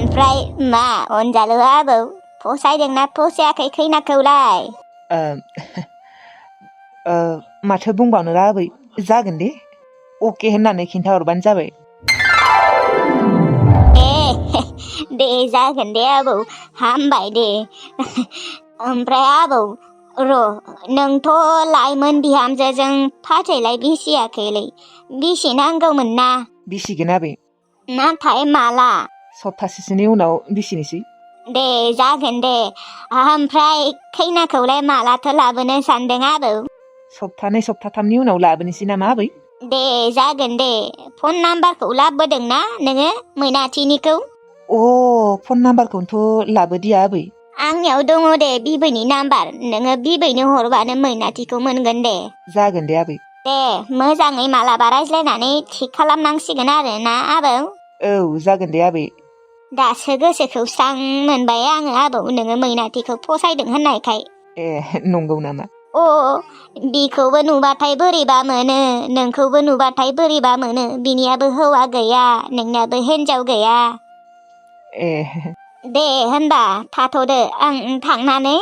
ओमफ्राय मा अनजालु आबौ फसायदोंना फसायाखै खैनाखौलाय? माथो बुंबावनो आबै जागोन दे अके होननानै खिन्थाहरबानो जाबाय। दे जागोन दे आबौ हामबाय दे। ओमफ्राय आबौ र' नोंथ' लाइमोन बिहामजोजों फाथैलाय बिसियाखैलै बिसि नांगौमोन ना? बिसिगोन आबै। नाथाय माला? सप्तासेसोनि उनाव बिसिनोसै। दे जागोन दे। ओमफ्राय खैनाखौलाय मालाथो लाबोनो सानदों आबौ? सप्तानै सप्ताथामनि उनाव लाबोनोसै नामा आबै? दे जागोन दे। फन नाम्बारखौ लाबोदोंना नोङो मैनाथिनिखौ? फन नाम्बारखौनोथ' लाबोदिया आबै। आंनियाव दङ दे बिबैनि नाम्बार, नोङो बिबैनो हरबानो मैनाथिखौ मोनगोन दे। जागोन दे आबै। दे मोजाङै मालाबा रायज्लायनानै थिग खालामनांसिगोन आरो ना आबौ? औ जागोन दे आबै। दासो गोसोखौ स्रां मोनबाय आङो आबौ नोङो मैनाथिखौ फसायदों होननायखाय। नंगौ नामा? बिखौबो नुबाथाय बोरैबा मोनो, नोंखौबो नुबाथाय बोरैबा मोनो। बिनियाबो हौवा गैया, नोंनियाबो हिनजाव गैया। दे होनबा थाथ'दो, आं थांनानै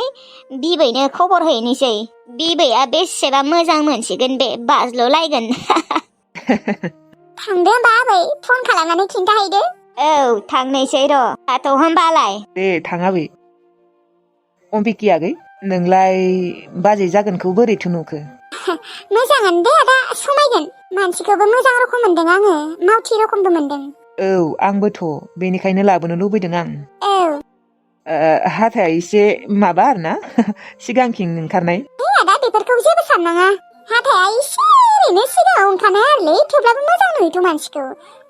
बिबैनो खबर हैनोसै। बिबैया बेसेबा मोजां मोनसिगोन बे, बाज्ल'लायगोन। थांदो होनबा आबै, फन खालामनानै खिन्थाहैदो। औ थांनोसै र', थाथ' होनबालाय। दे थां आबै। अम्बिकी आगै नोंलाय बाजै जागोनखौ बोरैथो नुखो? मोजाङानो दे आदा, समायगोन। मानसिखौबो मोजां रखम मोनदों आङो, मावथि रखमबो मोनदों। औ आंबोथ' बेनिखायनो लाबोनो लुबैदों आं। औ हाथाया एसे माबा आरोना सिगांथिं ओंखारनाय। आदा बेफोरखौ जेबो साननाङा, हाथाया एसे ओरैनो सिगाङाव ओंखारनाय आरोलै, थेवब्लाबो मोजां नुयोथ' मानसिखौ।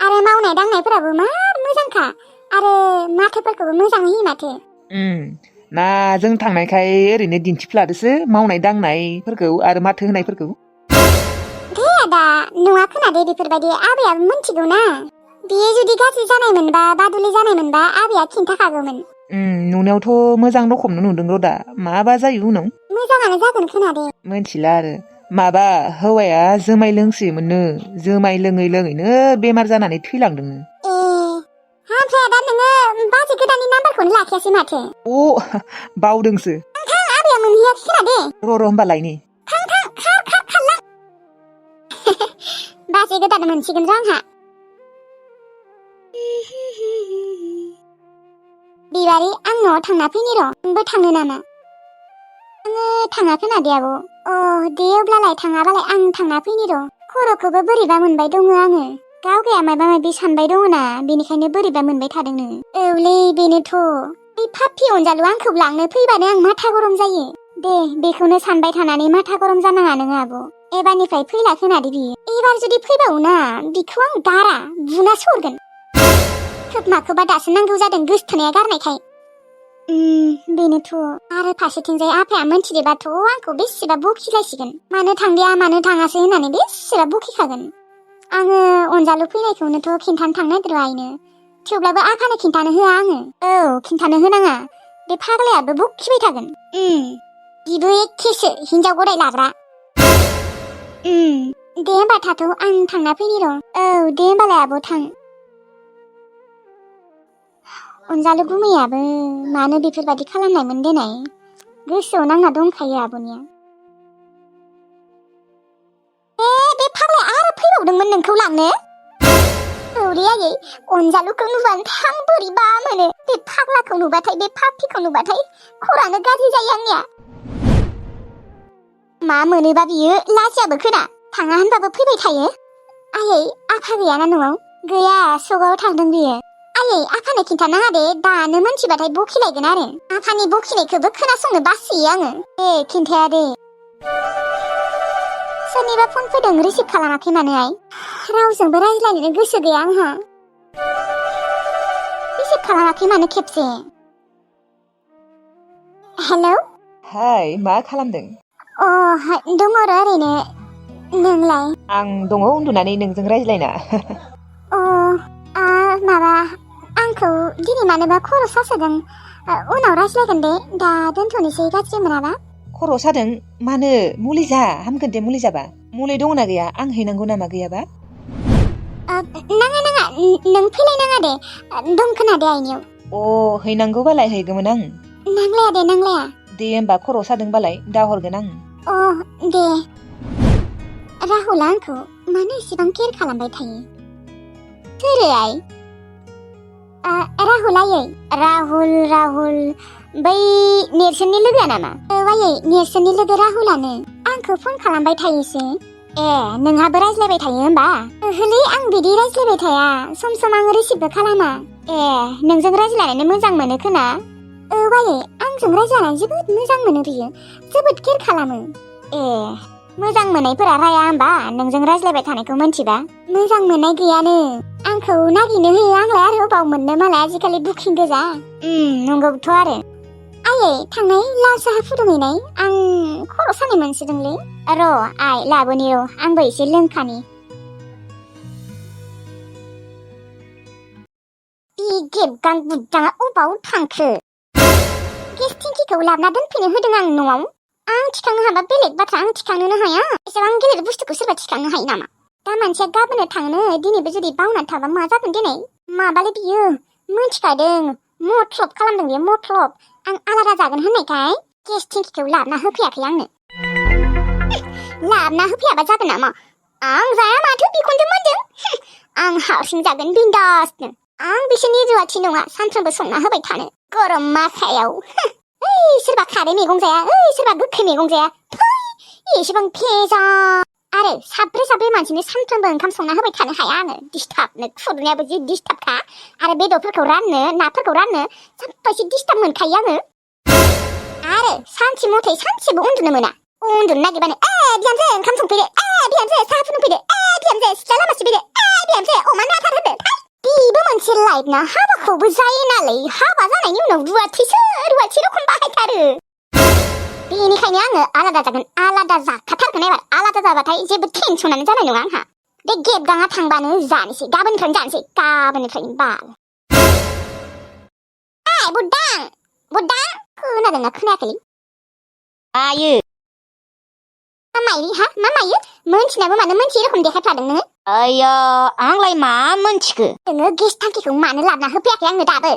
आरो मावनाय दांनायफोराबो मार मोजांखा, आरो माथोफोरखौबो मोजां होयो माथो। ना जों थांनायखाय ओरैनो दिन्थिफ्लादोसो मावनाय दांनायफोरखौ आरो माथो होनायफोरखौ। दे आदा नङा खोनादे बेफोरबायदि, आबैयाबो मिथिगौ ना। बियो जुदि गाज्रि जानाय मोनबा, बादुलि जानाय मोनबा आबैया खिन्थाखागौमोन। नुनायावथ' मोजां रखमनो नुदों र' दा, माबा जायो उनाव। मोजाङानो जागोन खोनादे। मिथिला आरो माबा हौवाया जुमाय लोंसोयोमोननो, जुमाय लोङै लोङैनो बेमार जानानै थैलांदोंनो। ओमफ्राय आदा नोङो बाजै गोदाननि नाम्बारखौनो लाखियासै माथो? बावदोंसो। आबैया मोनहैयाखै खोनादे। र' होमबा लायनि। खारलां। बाजै गोदान मोनसिगोन र' आंहा। बिबारि आं न'आव थांना फैनि र', नोंबो थाङो नामा? आङो थाङा खोनादे आब'। दे अब्लालाय थाङाबालाय आं थांना फैनि र', खर'खौबो बोरैबा मोनबाय दङ आङो। गावगाया माबा माबि सानबाय दङ ना, बेनिखायनो बोरैबा मोनबाय थादोंनो। औलै बेनोथ', बे पापि अनजालु आंखौ लांनो फैबानो आं माथा गरम जायो। दे बेखौनो सानबाय थानानै माथा गरम जानाङा नोङो आब'। एबारनिफ्राय फैला खोनादे बियो। एबार जुदि फैबावोना बिखौ आं गारा, बुनासो हरगोन। खोब माखौबा दासो नांगौ जादों गोसथोनाया गारनायखाय। बेनोथ' आरो फारसेथिंजाय आफाया मोनथिदोबाथ' आंखौ बेसेबा बखिलायसिगोन। मानो थांदिया मानो थाङासै होननानै बेसेबा बखिखागोन। आङो अनजालु फैनायखौनोथ' खिन्थानो थांनो नागिरो आइनो, थेवब्लाबो आफानो खिन्थानो होआ आङो। खिन्थानो होनाङा, बे फाग्लायाबो बखिबाय थागोन। बिबो एखेसो, हिनजाव गदाय लाग्रा। दे होमबा थाथ', आं थांना फैनि र'। दे होमबालाय आब' थां। अनजालु गुमैयाबो मानो बेफोरबायदि खालामनायमोन देनाय, गोसोआव नांना दंखायो आब'निया। बे फाग्लाया आरो फैबावदोंमोन नोंखौ लांनो? औलै आयै, अनजालुखौ नुबानो थां बोरैबा मोनो। बे फाग्लाखौ नुबाथाय, बे पापिखौ नुबाथाय खरानो गाज्रि जायो आंनिया। मा मोनोबा बियो लाजियाबो खोना, थाङा होनबाबो फैबाय थायो। आयै आफा गैयाना न'आव? गैया, सगाव थांदों बियो। आयै आफानो खिन्थानाङा दे, दानो मोनथिबाथाय बखिलायगोन आरो। आफानि बखिनायखौबो खोनासंनो बासोयो आङो। दे खिन्थाया दे। सोरनिबा फन फैदों, रिसिभ खालामाखै मानो आइ? रावजोंबो रायज्लायनो गोसो गैया आंहा। रिसिभ खालामाखै मानो खेबसे? हेलौ। हाय, मा खालामदों? दङ र' ओरैनो, नोंलाय? आं दङ उन्दुनानै नोंजों रायज्लायना। माबा आंखौ दिनै मानोबा खर' सासोदों, उनाव रायज्लायगोन दे, दा दोनथ'नोसै गाज्रि मोनाबा। खर' सादों? मानो? मुलि जा, हामगोन दे मुलि जाबा। मुलि दङना गैया? आं हैनांगौ नामा गैयाबा? नाङा, नों फैलायनाङा दे, दं खोनादे आइनियाव। हैनांगौबालाय हैगौमोन आं। नांलाया दे नांलाया। दे होमबा खर' सादोंबालाय दाहरगोन आं। दे। राहुला आंखौ मानो इसेबां केयार खालामबाय थायो? सोरो आइ? राहुल बै नेरसोननि लोगोआ नामा? आयै नेरसोननि लोगो राहुलानो आंखौ फन खालामबाय थायोसो। नोंहाबो रायज्लायबाय थायो होमबा? ओहोलै आं बिदि रायज्लायबाय थाया, सम सम आं रिसिभबो खालामा। नोंजों रायज्लायनो मोजां मोनो खोना? आयै आंजों रायज्लायनानै जोबोद मोजां मोनो बियो, जोबोद केयार खालामो। मोजां मोननायफोरा राया होमबा नोंजों रायज्लायबाय थानायखौ मोनथिबा? मोजां मोननाय गैयानो, आंखौ नागिरनो होयो, आंलाय आरो अबाव मोननो मालाय आजिखालि बुकिं गोजा। नंगौथ' आरो। आयै थांनाय लाल साहा फुदुंहैनाय, आं खर' सानाय मोनसोदोंलै। र' आइ लाबोनि र', आंबो एसे लोंखानि। गेबगां बुदगाङा अबाव थांखो? गेस टेंकिखौ लाबोना दोनफैनो होदों आं न'आव। आं थिखांनो हाबा बेलेग बाथ्रा, आं थिखांनोनो हाया। एसेबां गेदेर बुस्थुखौ सोरबा थिखांनो हायो नामा? दा मानसिया गाबोननो थांनो, दिनैबो जुदि बावनानै थाबा मा जागोन दिनै? माबालै बियो मोनथिखादों, मथलब खालामदों बियो, मथलब। आं आलादा जागोन होननायखाय गेस टेंकिखौ लाबोना होफैयाखै आंनो। लाबोना होफैयाबा जागोन नामा? आं जाया माथो बिखौनो मोनदों। आं हारसिं जागोन बिन्दासनो। आं बिसोरनि रुवाथि नङा सानफ्रोमबो संना होबाय थानो गरम माखायाव। सोरबा खारै मैगं जाया, सोरबा गोखै मैगं जाया, एसेबां फेजा। आरो साब्रै मानसिनो सानफ्रोमबो ओंखाम संना होबाय थानो हाया आङो, डिस्टार्बनो, खुरनायाबो जि डिस्टार्बखा। आरो बेदरफोरखौ राननो, नाफोरखौ राननो सानफा एसे डिस्टार्ब मोनखायो आङो। आरो सानसे मथे सानसेबो उन्दुनो मोना। उन्दुनो नागिरबानो बिहामजो ओंखाम संफैदो, बिहामजो साहा फुदुंफैदो, बिहामजो सिथ्ला लामा सिबफैदो, बिहामजो अमानो आदार होदो। बेबो मोनसे लाइफ ना, हाबाखौबो जायो नालाय, हाबा जानायनि उनाव रुवाथि रखम बाहायथारो। बेनिखायनो आङो आलादा जागोन, आलादा जाखाथारगोन एबार। आलादा जाबाथाय जेबो टेनसनानो जानाय नङा आंहा। बे गेबगाङा थांबानो जानोसै, गाबोननिफ्रायनो जानोसै, गाबोननिफ्रायनो बाल। बुद्दां खोनादोंना खोनायाखै? आयो मा मायो? मोनथिनाबो मानो मोनथियै रखम देखायफ्लादों नोङो? आंलाय मा मोनथिखो? नोङो गेस टांकिखौ मानो लाबोना होफैयाखै आंनो दाबो?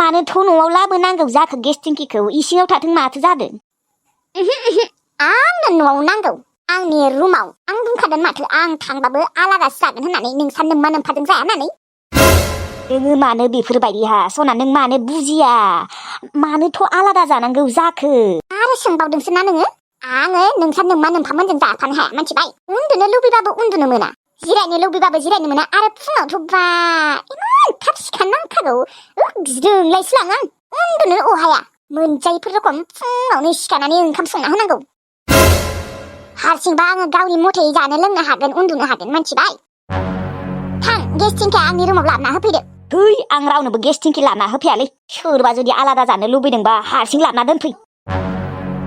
मानोथ' न'आव लाबोनांगौ जाखो गेस टेंकिखौ? इसिङाव थाथों माथो जादों? आंनो न'आव नांगौ, आंनि रुमाव। आं बुंखादों माथो, आं थांबाबो आलादासो जागोन होननानै, नोंसा नोंमा नोमफाजों जाया होननानै। नोङो मानो बेफोरबायदि सना, नों मानो बुजिया? मानोथ' आलादा जानांगौ जाखो? आरो सोंबावदोंसो ना नोङो? आङो नोंसा नोंमा नोमफामोनजों जाफानो हाया, मिथिबाय? उन्दुनो लुबैबाबो उन्दुनो मोना, जिरायनो लुबैबाबो जिरायनो मोना। आरो फुङावथ' बा इमान थाब सिखारनो नांखागौ, गिदोंलायसो लाङो आं। उन्दुनो अहाया, मोनजायैफोर रखम फुङावनो सिखारनानै ओंखाम संना होनांगौ। हारसिंबा आङो गावनि मथे जानो लोंनो हागोन, उन्दुनो हागोन, मिथिबाय? थां गेस टेंकिया आंनि रुमाव लाबोना होफैदो। आं रावनोबो गेस टेंकि लाबोना होफैयालै। सोरबा जुदि आलादा जानो लुबैदोंबा हारसिं लाबोना दोनफै।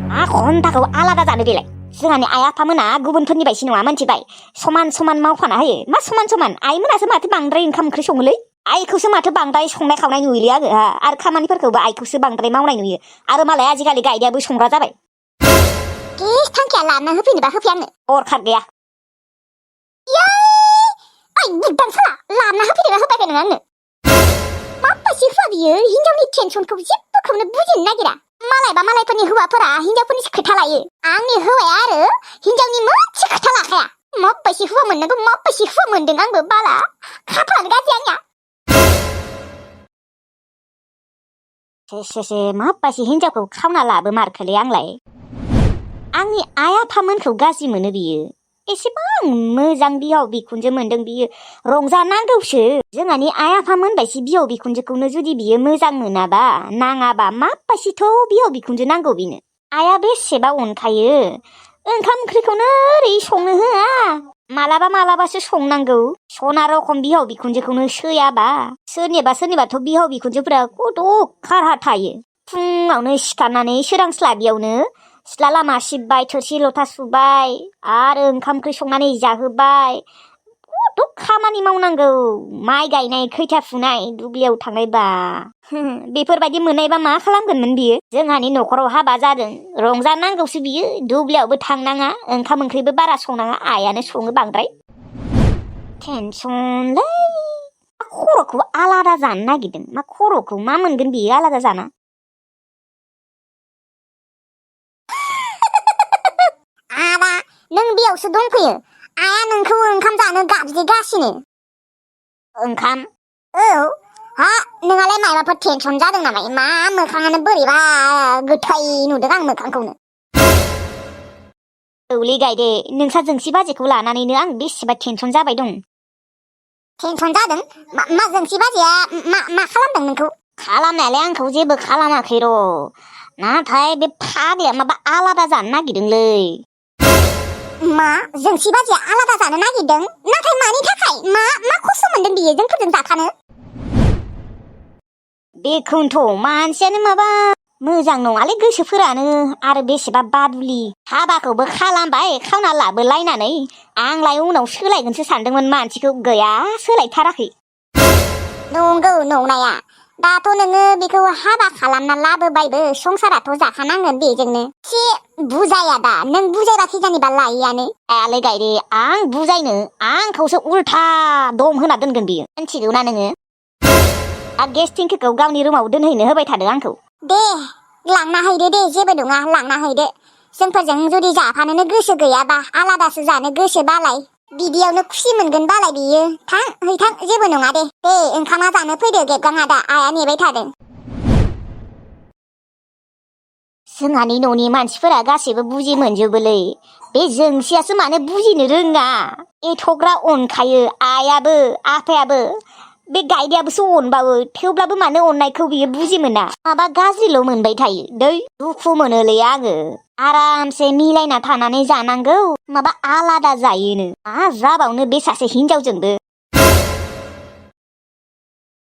मा घन्टाखौ आलादा जानो बेलाय? जोंहानि आइ आफामोना गुबुनफोरनि बायदि नङा, मिथिबाय? समान समान मावफाना होयो। मा समान समान? आइमोनासो माथो बांद्राय ओंखाम ओंख्रि सङोलै। आइखौसो माथो बांद्राय संनाय खावनाय नुयोलै आङो। आरो खामानिफोरखौबो आइखौसो बांद्राय मावनाय नुयो। आरो मालाय आजिखालि गाइदायाबो संग्रा जाबाय। गेस टांकिया लाबोना होफैनोबा होफै आंनो, दरखार गैया। बुद्दां साला, लाबोना होफैनोबा होफैयाखै नों आंनो? माबायदि हुआ बियो, हिनजावनि टेनसनखौ जेबोखौनो बुजिनो नागिरा। मालायबा मालायफोरनि हौवाफोरा हिनजावफोरनिसो खोथा लायो, आंनि हौवाया आरो हिनजावनि मोनसे खोथा लाखाया। माबायदि हुआ मोननांगौ, माबायदि हुआ मोनदों आंबो, बाला खाफालानो गाज्रि आंनिया। माबायदि हिनजावखौ खावना लाबो मारखोलै आंलाय? आंनि आइ आफामोनखौ गाज्रि मोनो बियो। एसेबां मोजां बिहाव बिखुनजो मोनदों बियो, रंजानांगौसो। जोंहानि आइ आफामोन बायदि बिहाव बिखुनजोखौनो जुदि बियो मोजां मोनाबा, नाङाबा, माबायदिथ' बिहाव बिखुनजो नांगौ बिनो? आइया बेसेबा अनखायो, ओंखाम ओंख्रिखौनो ओरै संनो होआ, मालाबासो संनांगौ। सना रखम बिहाव बिखुनजोखौनो सैयाबा। सोरनिबाथ' बिहाव बिखुनजोफोरा कत' खारहा थायो। फुङावनो सिखारनानै सोरांस्लाबियावनो सिथ्ला लामा सिबबाय, थोरसि लथा सुबाय, आरो ओंखाम ओंख्रि संनानै जाहोबाय। कत' खामानि मावनांगौ, माइ गायनाय, खैथिया फुनाय, दुब्लियाव थांनायबा। बेफोरबायदि मोननायबा मा खालामगोनमोन बियो? जोंहानि न'खराव हाबा जादों, रंजानांगौसो बियो। दुब्लियावबो थांनाङा, ओंखाम ओंख्रिबो बारा संनाङा, आइयानो सङो बांद्राय। टेनसनलै। खर'खौ आलादा जानो नागिरदों मा खर'खौ मा मोनगोन बियो आलादा जाना आदा नों बेयावसो दंफैयो आइया नोंखौ ओंखाम जानो गाबज्रिगासिनो ओंखाम औ हा नोंहालाय माबाफोर टेनसन जादों नामा मा मोखाङानो बोरैबा गोथाय नुदों आं मोखांखौनो औलै गायदे नोंसा जोंसि बाजैखौ लानानैनो आं बेसेबा टेनसन जाबाय दं टेनसन जादों मा जोंसि बाजैया मा खालामदों नोंखौ खालामनायालाय आंखौ जेबो खालामाखै र' नाथाय बे फाग्लाया माबा आलादा जानो नागिरदोंलै मा जोंसि बाजैया आलादा जानो नागिरदों नाथाय मानि थाखाय मा खस्थ' मोनदों बियो जोंफोरजों जाफानो बेखौनोथ' मानसियानो माबा मोजां नङालै गोसोफोरानो आरो बेसेबा बादुलि हाबाखौबो खालामबाय खावना लाबोलायनानै आंलाय उनाव सोलायगोनसो सानदोंमोन मानसिखौ गैया सोलायथाराखै नंगौ नंनाया दाथ' नोङो बेखौ हाबा खालामना लाबोबायबो संसाराथ' जाखानांगोन बेजोंनो एसे बुजाया दा नों बुजायबा खिजानिबा लायियानो आलै गायदे आं बुजायनो आंखौसो उल्था दम होना दोनगोन बियो मिथिगौना नोङो गेस टेंकिखौ गावनि रुमाव दोनहैनो होबाय थादों आंखौ दे लांना हैदो दे जेबो नङा लांना हैदो जोंफोरजों जुदि जाफानोनो गोसो गैयाबा आलादासो जानो गोसो बालाय बिदियावनो खुसि मोनगोन बालाय बियो थां हैथां जेबो नङा दे ओंखामा जानो फैदो गेबगां आदा आइया नेबाय थादों जोंहानि न'नि मानसिफोरा गासैबो बुजि मोनजोबोलै बे जोंसियासो मानो बुजिनो रोङा एथ'ग्रा अनखायो आइयाबो आफायाबो बे गायदायाबोसो अनबावो थेवब्लाबो मानो अननायखौ बियो बुजि मोना माबा गाज्रिल' मोनबाय थायो दै दुखु मोनोलै आङो आरामसे मिलायना थानानै जानांगौ माबा आलादा जायोनो मा जाबावनो बे सासे हिनजावजोंबो